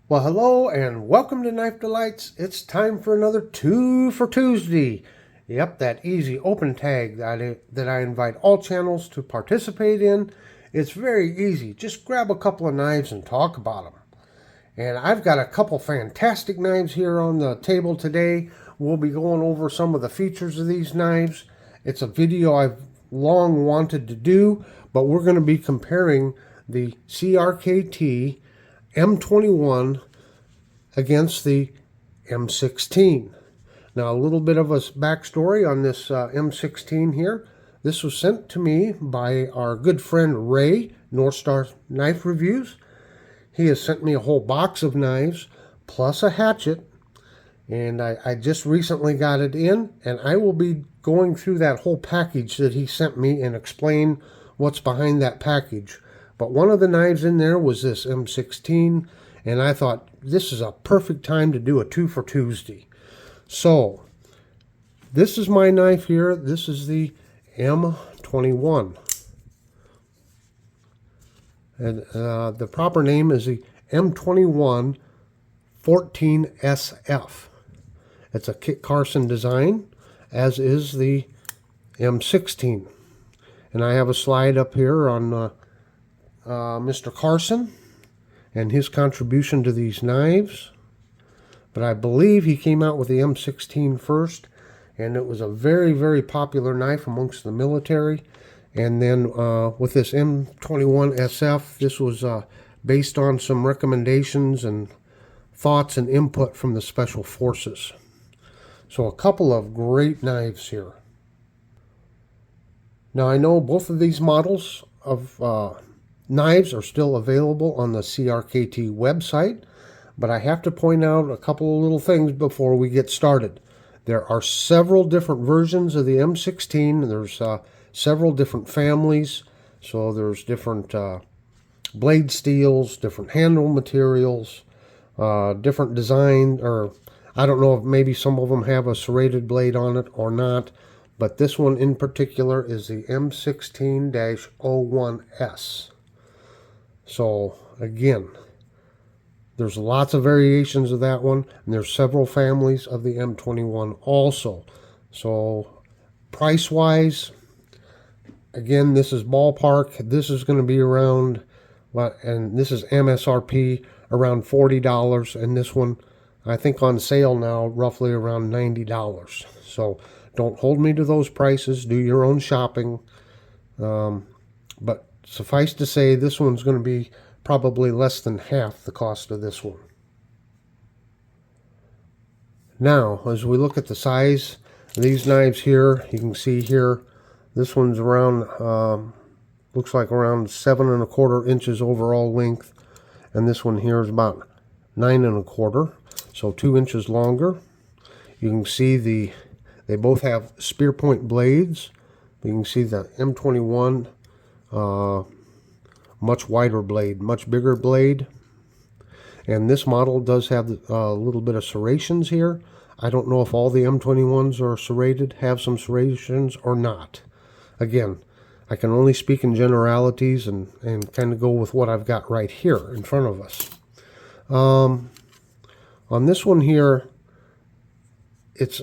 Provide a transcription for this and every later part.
Well, hello and welcome to Knife Delights. It's time for another 2 for Tuesday. Yep, that easy open tag that I invite all channels to participate in. It's very easy. Just grab a couple of knives and talk about them. And I've got a couple fantastic knives here on the table today. We'll be going over some of the features of these knives. It's a video I've long wanted to do, but we're going to be comparing the CRKT M21 against the M16. Now, a little bit of a backstory on this M16 here. This was sent to me by our good friend Ray, North Star Knife Reviews. He has sent me a whole box of knives plus a hatchet, and I just recently got it in, and I will be going through that whole package that he sent me and explain what's behind that package. But one of the knives in there was this M16, and I thought this is a perfect time to do a 2 for Tuesday. So, this is my knife here. This is the M21. And the proper name is the M21-14SF. It's a Kit Carson design, as is the M16. And I have a slide up here on Mr. Carson and his contribution to these knives. But I believe he came out with the M16 first, and it was a very, very popular knife amongst the military. And then with this M21SF, this was based on some recommendations and thoughts and input from the Special Forces. So a couple of great knives here. Now I know both of these models of knives are still available on the CRKT website, but I have to point out a couple of little things before we get started. There are several different versions of the M16. There's several different families, so there's different blade steels, different handle materials, different design, or I don't know if maybe some of them have a serrated blade on it or not, but this one in particular is the M16-01s. So again, there's lots of variations of that one, and there's several families of the M21 also. So price-wise, again, this is ballpark. This is going to be around, and this is MSRP, around $40, and this one, I think on sale now, roughly around $90. So don't hold me to those prices. Do your own shopping. But suffice to say, this one's going to be probably less than half the cost of this one. Now, as we look at the size of these knives here, you can see here, this one's around, looks like around 7 1/4 inches overall length, and this one here is about 9 1/4, so 2 inches longer. You can see they both have spear point blades. You can see the M21 much wider blade, much bigger blade. And this model does have a little bit of serrations here. I don't know if all the M21s are serrated, have some serrations or not. Again, I can only speak in generalities and kind of go with what I've got right here in front of us. On this one here, it's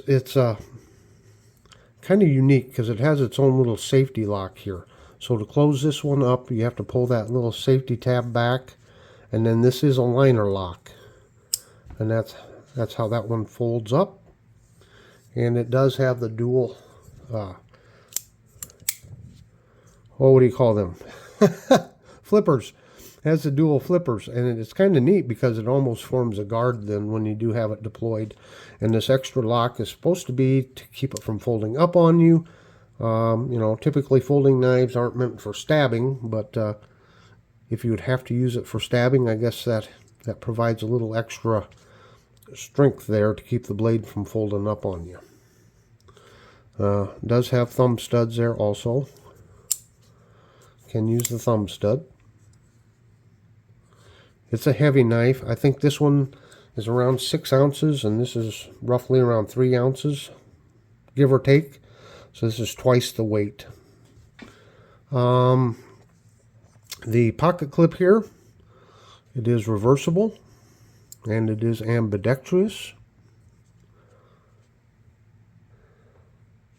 kind of unique because it has its own little safety lock here. So to close this one up, you have to pull that little safety tab back, and then this is a liner lock, and that's how that one folds up. And it does have the dual, what do you call them? Flippers. It has the dual flippers, and it's kind of neat because it almost forms a guard then when you do have it deployed. And this extra lock is supposed to be to keep it from folding up on you. You know, typically folding knives aren't meant for stabbing, but if you would have to use it for stabbing, I guess that provides a little extra strength there to keep the blade from folding up on you. Does have thumb studs there also. Can use the thumb stud. It's a heavy knife. I think this one is around 6 ounces, and this is roughly around 3 ounces, give or take. So this is twice the weight. The pocket clip here, it is reversible. and it is ambidextrous.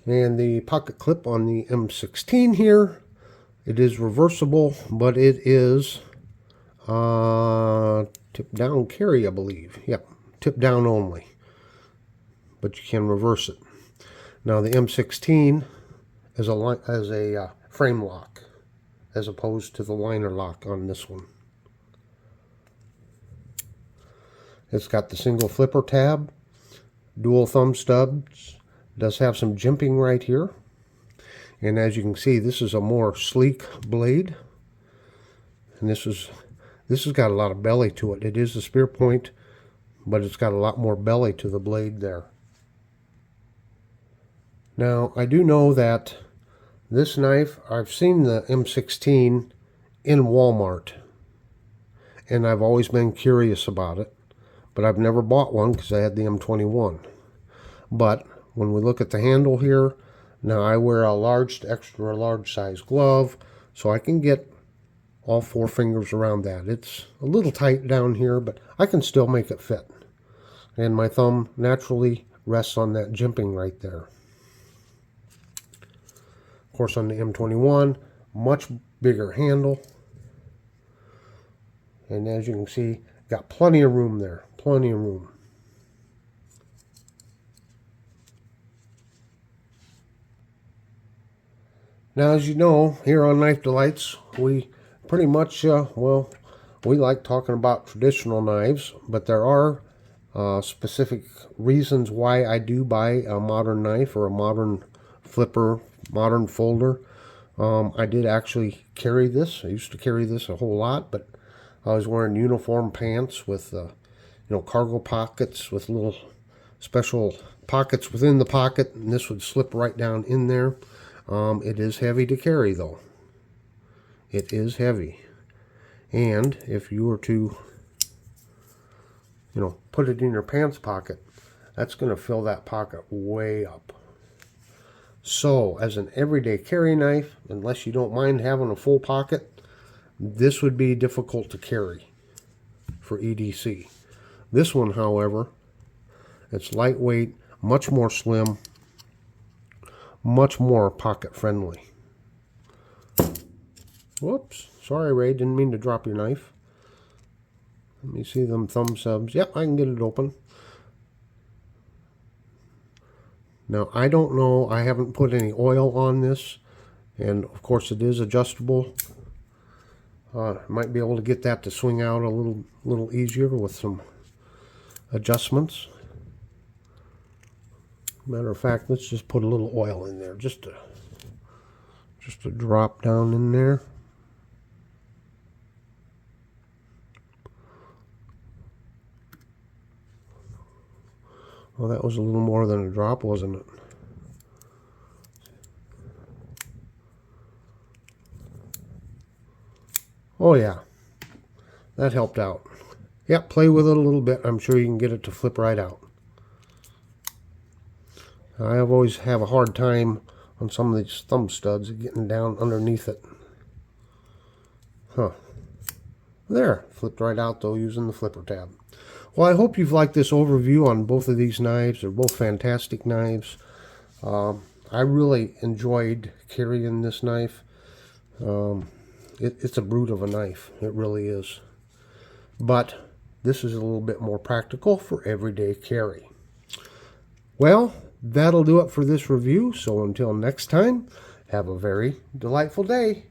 And the pocket clip on the M16 here, it is reversible, but it is tip down carry, I believe. Yep, tip down only, but you can reverse it. Now the M16 is a frame lock, as opposed to the liner lock on this one. It's got the single flipper tab, dual thumb stubs, does have some jimping right here. And as you can see, this is a more sleek blade. And this has got a lot of belly to it. It is a spear point, but it's got a lot more belly to the blade there. Now, I do know that this knife, I've seen the M16 in Walmart, and I've always been curious about it, but I've never bought one because I had the M21. But when we look at the handle here, now I wear a large to extra large size glove, so I can get all 4 fingers around that. It's a little tight down here, but I can still make it fit. And my thumb naturally rests on that jimping right there. Of course, on the M21, much bigger handle. And as you can see, got plenty of room there, plenty of room. Now, as you know, here on Knife Delights, we pretty much, well, we like talking about traditional knives, but there are specific reasons why I do buy a modern knife or a modern flipper, modern folder. I did actually carry this. I used to carry this a whole lot, but I was wearing uniform pants with, cargo pockets with little special pockets within the pocket, and this would slip right down in there. It is heavy to carry, though. It is heavy. And if you were to, put it in your pants pocket, that's going to fill that pocket way up. So, as an everyday carry knife, unless you don't mind having a full pocket, this would be difficult to carry for EDC. This one, however, it's lightweight, much more slim, much more pocket friendly. Whoops, sorry Ray, didn't mean to drop your knife. Let me see them thumb subs. Yep, I can get it open. Now, I don't know, I haven't put any oil on this, and of course it is adjustable. Might be able to get that to swing out a little easier with some adjustments. Matter of fact, let's just put a little oil in there, just a drop down in there. Well, that was a little more than a drop, wasn't it? Oh yeah, that helped out. Yep, play with it a little bit. I'm sure you can get it to flip right out. I always have a hard time on some of these thumb studs getting down underneath it. Huh. There, flipped right out though using the flipper tab. Well, I hope you've liked this overview on both of these knives. They're both fantastic knives. I really enjoyed carrying this knife. It's a brute of a knife. It really is. But this is a little bit more practical for everyday carry. Well, that'll do it for this review. So until next time, have a very delightful day.